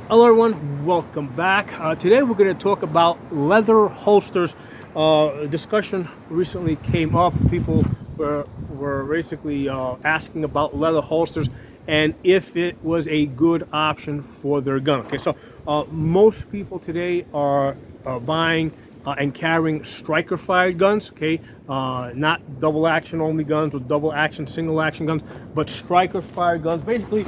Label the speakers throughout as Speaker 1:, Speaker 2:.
Speaker 1: Hello everyone, welcome back. Today we're going to talk about leather holsters. A discussion recently came up. People were basically asking about leather holsters and if it was a good option for their gun. Okay, so most people today are buying and carrying striker fired guns, okay, not double action only guns or double action single action guns, but striker fired guns, basically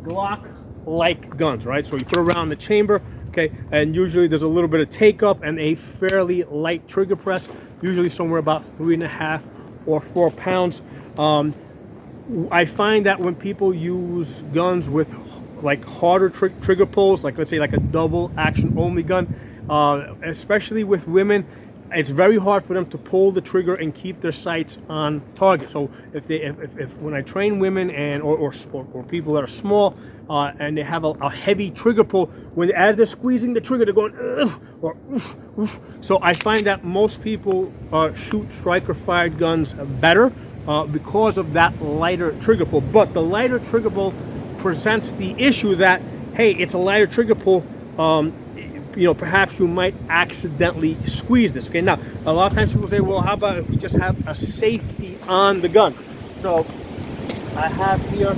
Speaker 1: Glock like guns, right? So you put around the chamber, okay, and usually there's a little bit of take up and a fairly light trigger press, usually somewhere about 3.5 or 4 pounds. I find that when people use guns with like harder trigger pulls, like let's say like a double action only gun, especially with women, it's very hard for them to pull the trigger and keep their sights on target. So if when I train women and or people that are small and they have a heavy trigger pull, when as they're squeezing the trigger, they're going "Ugh," or "Oof, oof." So I find that most people shoot striker fired guns better because of that lighter trigger pull. But the lighter trigger pull presents the issue that, hey, it's a lighter trigger pull. Perhaps you might accidentally squeeze this. Okay, now a lot of times people say, well, how about if we just have a safety on the gun? So I have here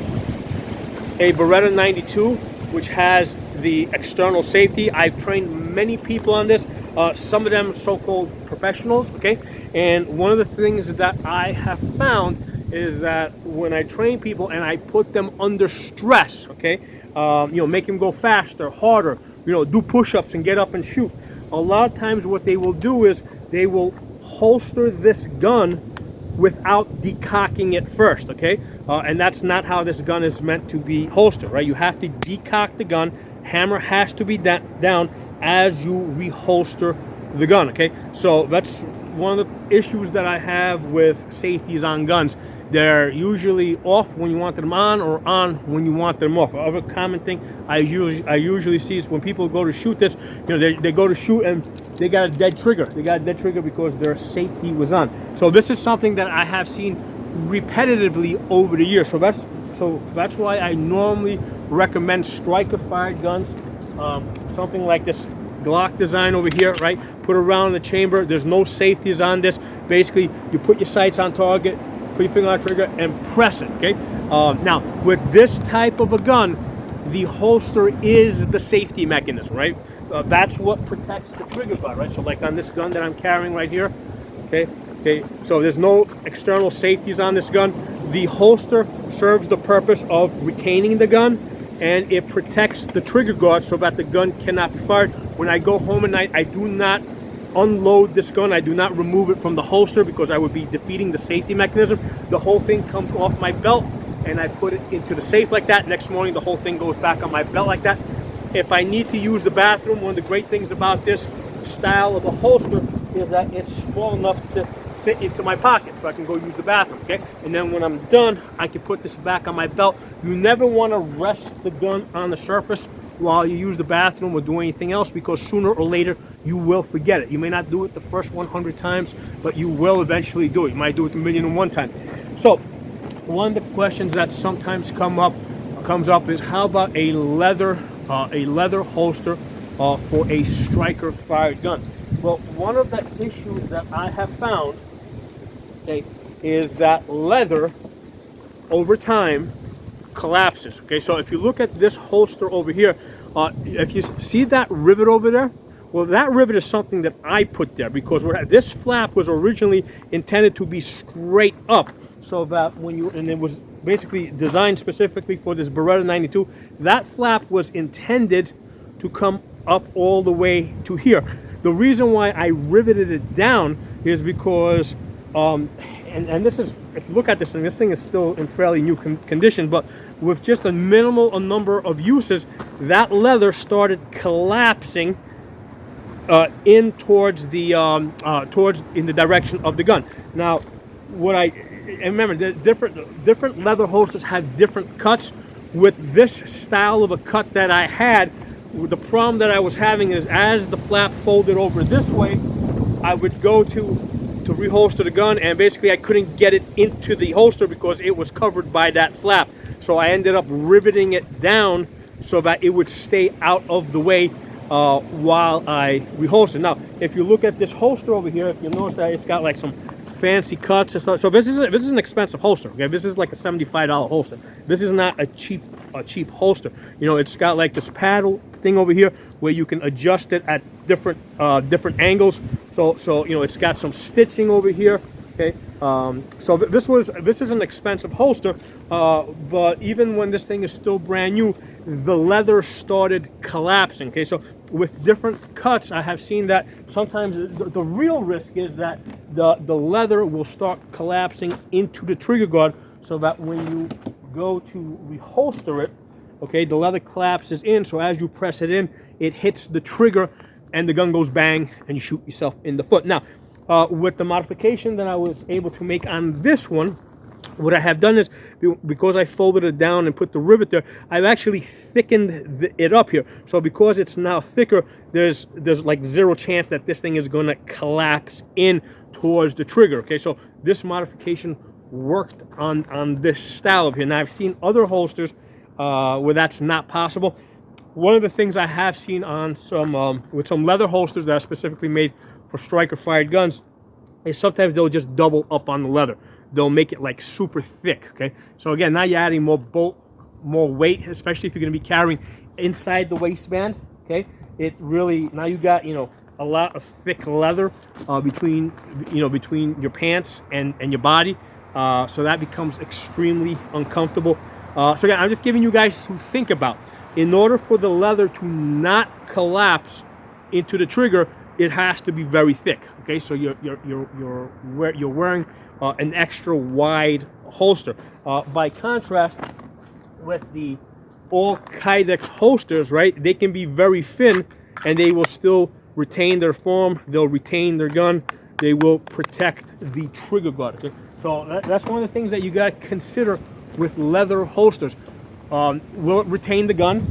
Speaker 1: a Beretta 92, which has the external safety. I've trained many people on this, some of them so-called professionals, okay? And one of the things that I have found is that when I train people and I put them under stress, okay, make them go faster, harder, do push-ups and get up and shoot. A lot of times what they will do is they will holster this gun without decocking it first, okay? And that's not how this gun is meant to be holstered, right? You have to decock the gun. Hammer has to be down as you reholster the gun, okay? So that's one of the issues that I have with safeties on guns. They're usually off when you want them on or on when you want them off. Another common thing I usually see is when people go to shoot this, they go to shoot and they got a dead trigger. They got a dead trigger because their safety was on. So this is something that I have seen repetitively over the years. So that's why I normally recommend striker fired guns, something like this Glock design over here, right? Put around the chamber. There's no safeties on this. Basically, you put your sights on target, put your finger on the trigger, and press it, okay? Now, with this type of a gun, the holster is the safety mechanism, right? That's what protects the trigger guard, right? So like on this gun that I'm carrying right here, okay? So there's no external safeties on this gun. The holster serves the purpose of retaining the gun, and it protects the trigger guard so that the gun cannot be fired. When I go home at night, I do not unload this gun. I do not remove it from the holster because I would be defeating the safety mechanism. The whole thing comes off my belt and I put it into the safe like that. Next morning, the whole thing goes back on my belt like that. If I need to use the bathroom, one of the great things about this style of a holster is that it's small enough to fit into my pocket so I can go use the bathroom, okay? And then when I'm done, I can put this back on my belt. You never want to rest the gun on the surface while you use the bathroom or do anything else, because sooner or later you will forget it. You may not do it the first 100 times, but you will eventually do it. You might do it 1,000,001 times. So one of the questions that sometimes comes up is, how about a leather holster for a striker fired gun? Well, one of the issues that I have found, okay, is that leather over time collapses. Okay, so if you look at this holster over here, if you see that rivet over there, well, that rivet is something that I put there because this flap was originally intended to be straight up, so that and it was basically designed specifically for this Beretta 92. That flap was intended to come up all the way to here. The reason why I riveted it down is because and this is, if you look at this thing is still in fairly new condition, but with just a minimal number of uses, that leather started collapsing in towards in the direction of the gun. Now, and remember, the different leather holsters have different cuts. With this style of a cut that I had, the problem that I was having is as the flap folded over this way, I would go to reholster the gun, and basically I couldn't get it into the holster because it was covered by that flap. So I ended up riveting it down so that it would stay out of the way while I reholster. Now, if you look at this holster over here, if you notice that it's got like some fancy cuts and stuff. So this is an expensive holster. Okay, this is like a $75 holster. This is not a cheap holster. You know, it's got like this paddle thing over here where you can adjust it at different angles. So you know, it's got some stitching over here. Okay, so this is an expensive holster, but even when this thing is still brand new, the leather started collapsing. Okay, so with different cuts, I have seen that sometimes the real risk is that the leather will start collapsing into the trigger guard, so that when you go to reholster it, okay, the leather collapses in, so as you press it in, it hits the trigger and the gun goes bang and you shoot yourself in the foot. Now, with the modification that I was able to make on this one, what I have done is, because I folded it down and put the rivet there, I've actually thickened it up here. So because it's now thicker, there's like zero chance that this thing is going to collapse in towards the trigger. Okay, so this modification worked on this style of here. Now I've seen other holsters where that's not possible. One of the things I have seen on some with some leather holsters that are specifically made for striker fired guns is sometimes they'll just double up on the leather. They'll make it like super thick. Okay, so again, now you're adding more weight, especially if you're going to be carrying inside the waistband. Okay, it really, now you got, you know, a lot of thick leather between your pants and your body, so that becomes extremely uncomfortable. So again, I'm just giving you guys to think about. In order for the leather to not collapse into the trigger, it has to be very thick. Okay, so you're wearing an extra wide holster. By contrast, with the all Kydex holsters, right, they can be very thin and they will still retain their form. They'll retain their gun. They will protect the trigger guard. Okay? So that's one of the things that you got to consider with leather holsters. Will it retain the gun?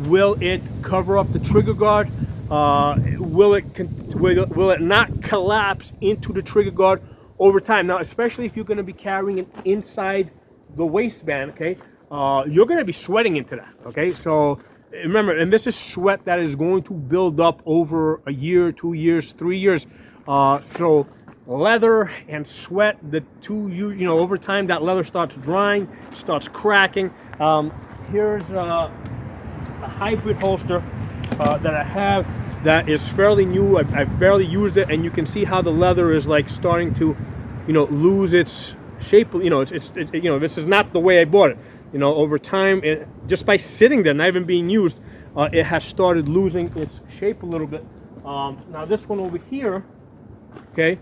Speaker 1: Will it cover up the trigger guard? Will it not collapse into the trigger guard over time? Now, especially if you're going to be carrying it inside the waistband, okay, you're going to be sweating into that. Okay, so remember, and this is sweat that is going to build up over a year, 2 years, 3 years. So leather and sweat, the two, you know, over time that leather starts drying, starts cracking. Here's a hybrid holster that I have that is fairly new. I've barely used it, and you can see how the leather is like starting to, you know, lose its shape. You know, it's you know, this is not the way I bought it. You know, over time, just by sitting there, not even being used, it has started losing its shape a little bit. Now this one over here, okay,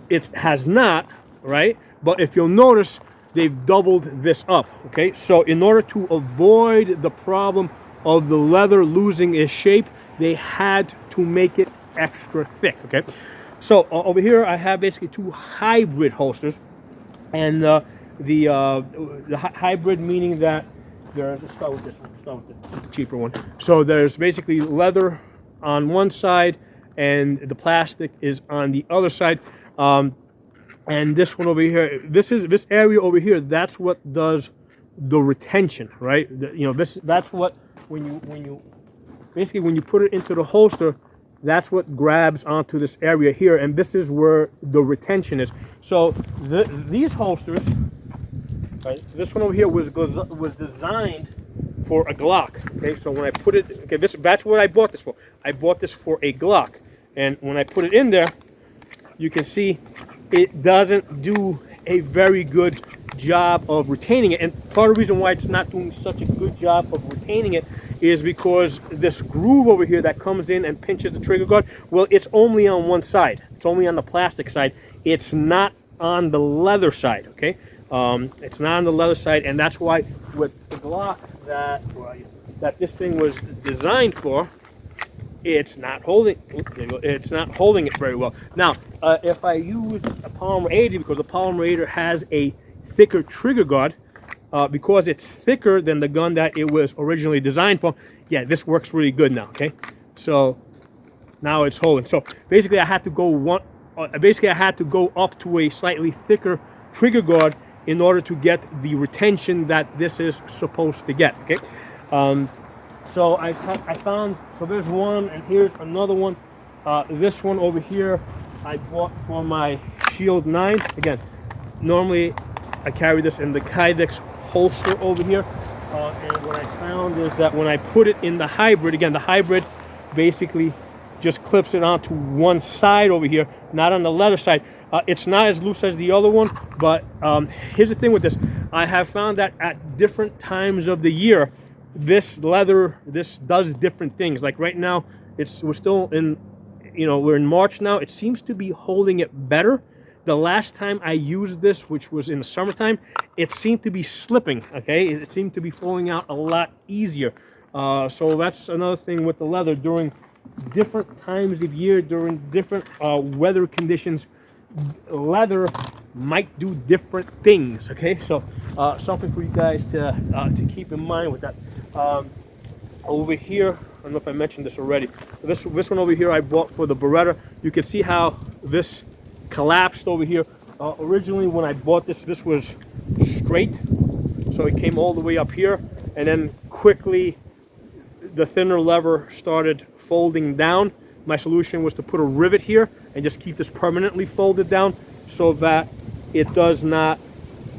Speaker 1: it has not, right? But if you'll notice, they've doubled this up. Okay, so in order to avoid the problem of the leather losing its shape, they had to make it extra thick. Okay, so over here I have basically two hybrid holsters, and the hybrid meaning that let's start with this one. Start with the cheaper one. So there's basically leather on one side and the plastic is on the other side. And this one over here, this area over here, that's what does the retention, right? You know, that's what, when you basically when you put it into the holster, that's what grabs onto this area here, and this is where the retention is. So these holsters, right, this one over here was designed for a Glock. Okay, so when I put it, okay, that's what I bought this for. I bought this for a Glock, and when I put it in there, you can see it doesn't do a very good job of retaining it. And part of the reason why it's not doing such a good job of retaining it is because this groove over here that comes in and pinches the trigger guard, well, it's only on one side. It's only on the plastic side. It's not on the leather side, okay? It's not on the leather side, and that's why with the Glock that this thing was designed for, it's not holding it very well. Now, if I use a Polymer 80, because the Polymer 80 has a thicker trigger guard, because it's thicker than the gun that it was originally designed for, yeah, this works really good now. Okay, so now it's holding. So basically, I had to go up to a slightly thicker trigger guard in order to get the retention that this is supposed to get. Okay, So I found, so there's one, and here's another one. This one over here I bought for my Shield 9. Again, normally I carry this in the Kydex holster over here. And what I found is that when I put it in the hybrid, again, the hybrid basically just clips it onto one side over here, not on the leather side. It's not as loose as the other one, but here's the thing with this. I have found that at different times of the year, this leather, this does different things. Like right now, we're still in, we're in March now. It seems to be holding it better. The last time I used this, which was in the summertime, it seemed to be slipping, okay? It seemed to be falling out a lot easier. So that's another thing with the leather. During different times of year, during different weather conditions, leather might do different things, okay? So something for you guys to keep in mind with that. Over here, I don't know if I mentioned this already. This one over here I bought for the Beretta. You can see how this collapsed over here. Originally when I bought this was straight, so it came all the way up here, and then quickly the thinner lever started folding down. My solution was to put a rivet here and just keep this permanently folded down so that it does not,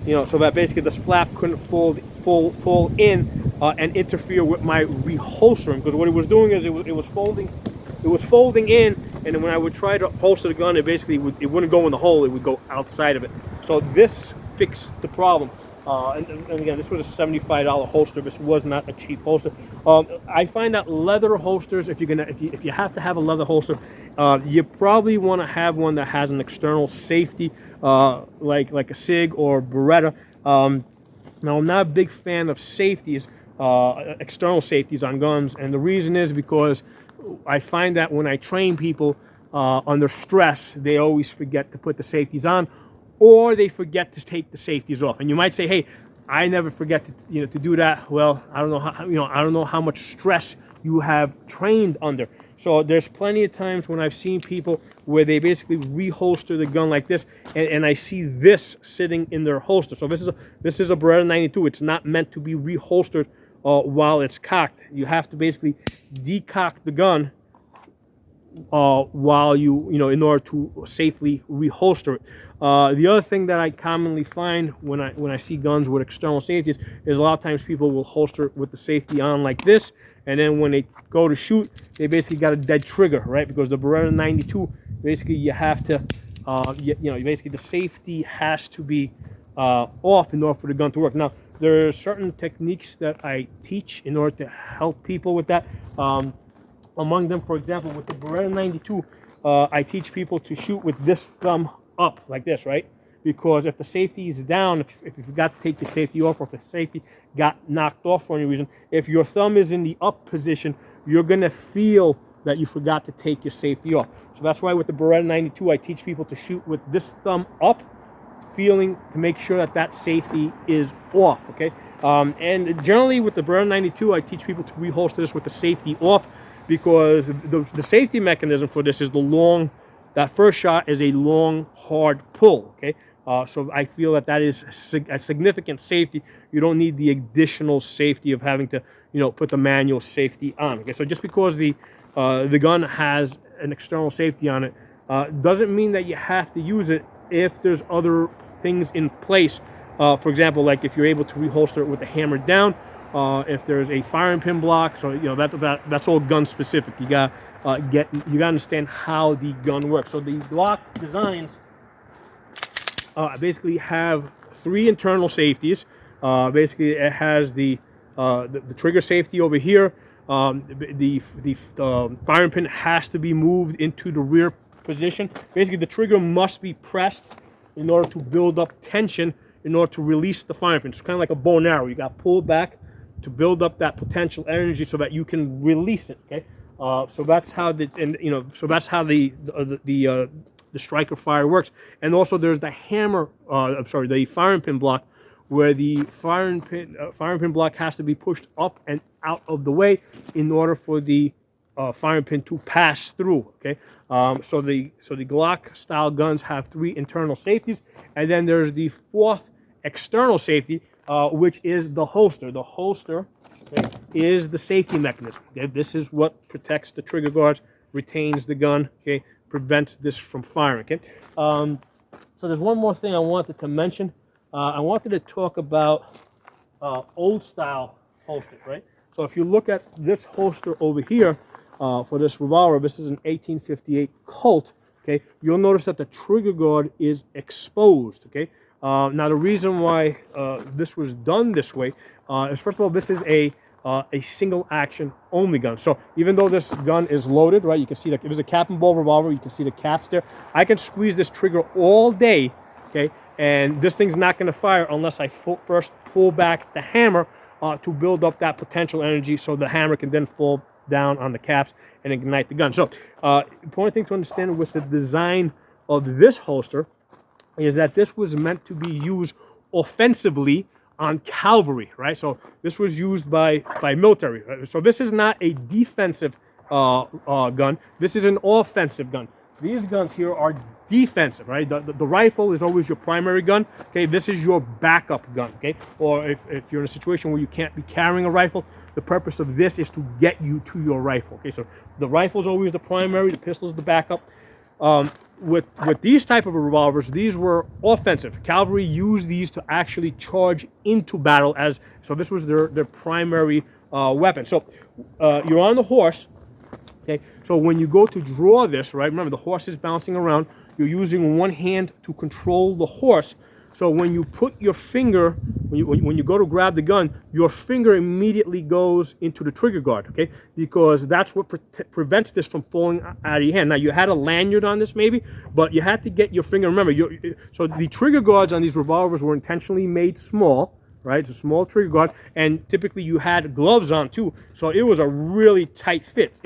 Speaker 1: so that basically this flap couldn't fall in and interfere with my reholstering, because what it was doing is it was folding in, and then when I would try to holster the gun, it basically it wouldn't go in the hole, it would go outside of it. So this fixed the problem. And again, this was a $75 holster. This was not a cheap holster. I find that leather holsters, if you have to have a leather holster, you probably want to have one that has an external safety, like a SIG or Beretta. Now, I'm not a big fan of safeties, external safeties on guns, and the reason is because I find that when I train people under stress, they always forget to put the safeties on, or they forget to take the safeties off. And you might say, "Hey, I never forget to to do that." Well, I don't know how I don't know how much stress you have trained under. So there's plenty of times when I've seen people where they basically reholster the gun like this, and I see this sitting in their holster. So this is a Beretta 92. It's not meant to be reholstered while it's cocked. You have to basically decock the gun while in order to safely reholster it. The other thing that I commonly find when I see guns with external safeties is a lot of times people will holster it with the safety on like this, and then when they go to shoot, they basically got a dead trigger, right? Because the Beretta 92, basically you have to, basically the safety has to be off in order for the gun to work. Now, there are certain techniques that I teach in order to help people with that. Among them, for example, with the Beretta 92, I teach people to shoot with this thumb up like this, right? Because if the safety is down, if you forgot to take the safety off, or if the safety got knocked off for any reason, if your thumb is in the up position, you're going to feel that you forgot to take your safety off. So that's why with the Beretta 92, I teach people to shoot with this thumb up, feeling to make sure that that safety is off, okay? And generally with the Beretta 92, I teach people to reholster this with the safety off, because the safety mechanism for this is that first shot is a long, hard pull, okay? So I feel that is a significant safety. You don't need the additional safety of having to, put the manual safety on, okay? So just because the gun has an external safety on it doesn't mean that you have to use it if there's other things in place. For example, like if you're able to reholster it with the hammer down, if there's a firing pin block, so that's all gun specific. You gotta understand how the gun works. So the Glock designs basically have 3 internal safeties. Basically, it has the trigger safety over here. The firing pin has to be moved into the rear position. Basically, the trigger must be pressed in order to build up tension in order to release the firing pin. It's kind of like a bow and arrow. You got to pull back to build up that potential energy so that you can release it. Okay, so that's how the striker fire works. And also there's the hammer. The firing pin block, where the firing pin block has to be pushed up and out of the way in order for the firing pin to pass through. Okay, so the Glock style guns have 3 internal safeties, and then there's the 4th external safety, which is the holster. The holster, okay, is the safety mechanism. Okay? This is what protects the trigger guards, retains the gun, okay, prevents this from firing. Okay. So there's one more thing I wanted to mention. I wanted to talk about old style holsters, right? So if you look at this holster over here for this revolver, this is an 1858 Colt. Okay, you'll notice that the trigger guard is exposed. Okay, now the reason why this was done this way is, first of all, this is a single action only gun. So even though this gun is loaded, right, you can see that if it's a cap and ball revolver, you can see the caps there. I can squeeze this trigger all day, okay, and this thing's not going to fire unless I first pull back the hammer to build up that potential energy, so the hammer can then fall down on the caps and ignite the gun. So important thing to understand with the design of this holster is that this was meant to be used offensively on cavalry, right? So this was used by military. So this is not a defensive gun. This is an offensive gun. These guns here are defensive, right? The rifle is always your primary gun. Okay, this is your backup gun. Okay, or if you're in a situation where you can't be carrying a rifle, the purpose of this is to get you to your rifle. Okay, so the rifle is always the primary, the pistol is the backup. With these type of revolvers, these were offensive. Cavalry used these to actually charge into battle, so this was their primary weapon. So you're on the horse. Okay, so when you go to draw this, right, remember the horse is bouncing around. You're using one hand to control the horse. So when you put your finger, when you go to grab the gun, your finger immediately goes into the trigger guard, okay? Because that's what prevents this from falling out of your hand. Now, you had a lanyard on this maybe, but you had to get your finger, remember, so the trigger guards on these revolvers were intentionally made small, right? It's a small trigger guard, and typically you had gloves on too, so it was a really tight fit,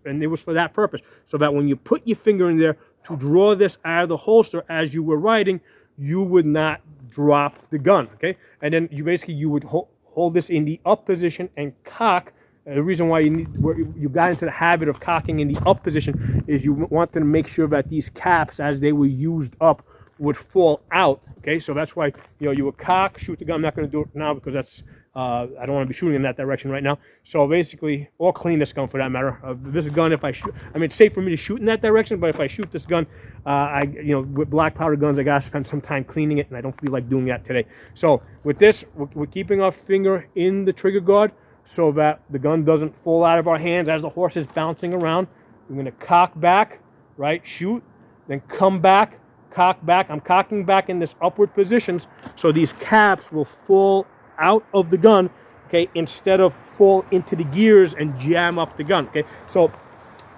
Speaker 1: and it was for that purpose, so that when you put your finger in there to draw this out of the holster as you were riding, you would not drop the gun, okay? And then you would hold this in the up position and cock. The reason why you got into the habit of cocking in the up position is you wanted to make sure that these caps, as they were used up, would fall out, okay? So that's why, you would cock, shoot the gun. I'm not going to do it now because that's I don't want to be shooting in that direction right now. So basically, or clean this gun for that matter. This gun, if I shoot, I mean, it's safe for me to shoot in that direction, but if I shoot this gun, with black powder guns, I gotta spend some time cleaning it, and I don't feel like doing that today. So with this, we're keeping our finger in the trigger guard so that the gun doesn't fall out of our hands as the horse is bouncing around. I'm gonna cock back, right, shoot, then come back, cock back. I'm cocking back in this upward positions so these caps will fall out of the gun, okay, instead of fall into the gears and jam up the gun, okay? So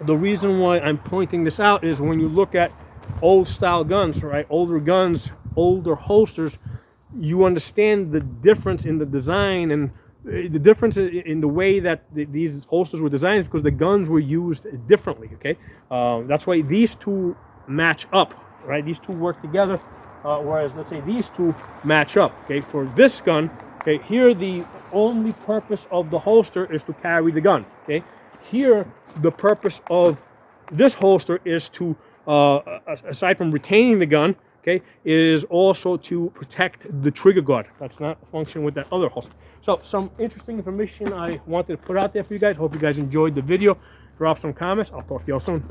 Speaker 1: the reason why I'm pointing this out is when you look at old style guns, right, older guns, older holsters, you understand the difference in the design and the difference in the way that these holsters were designed, because the guns were used differently, okay? That's why these two match up, right? These two work together, whereas let's say these two match up, okay? For this gun, okay, here the only purpose of the holster is to carry the gun, okay? Here, the purpose of this holster is to, aside from retaining the gun, okay, is also to protect the trigger guard. That's not a function with that other holster. So, some interesting information I wanted to put out there for you guys. Hope you guys enjoyed the video. Drop some comments. I'll talk to y'all soon.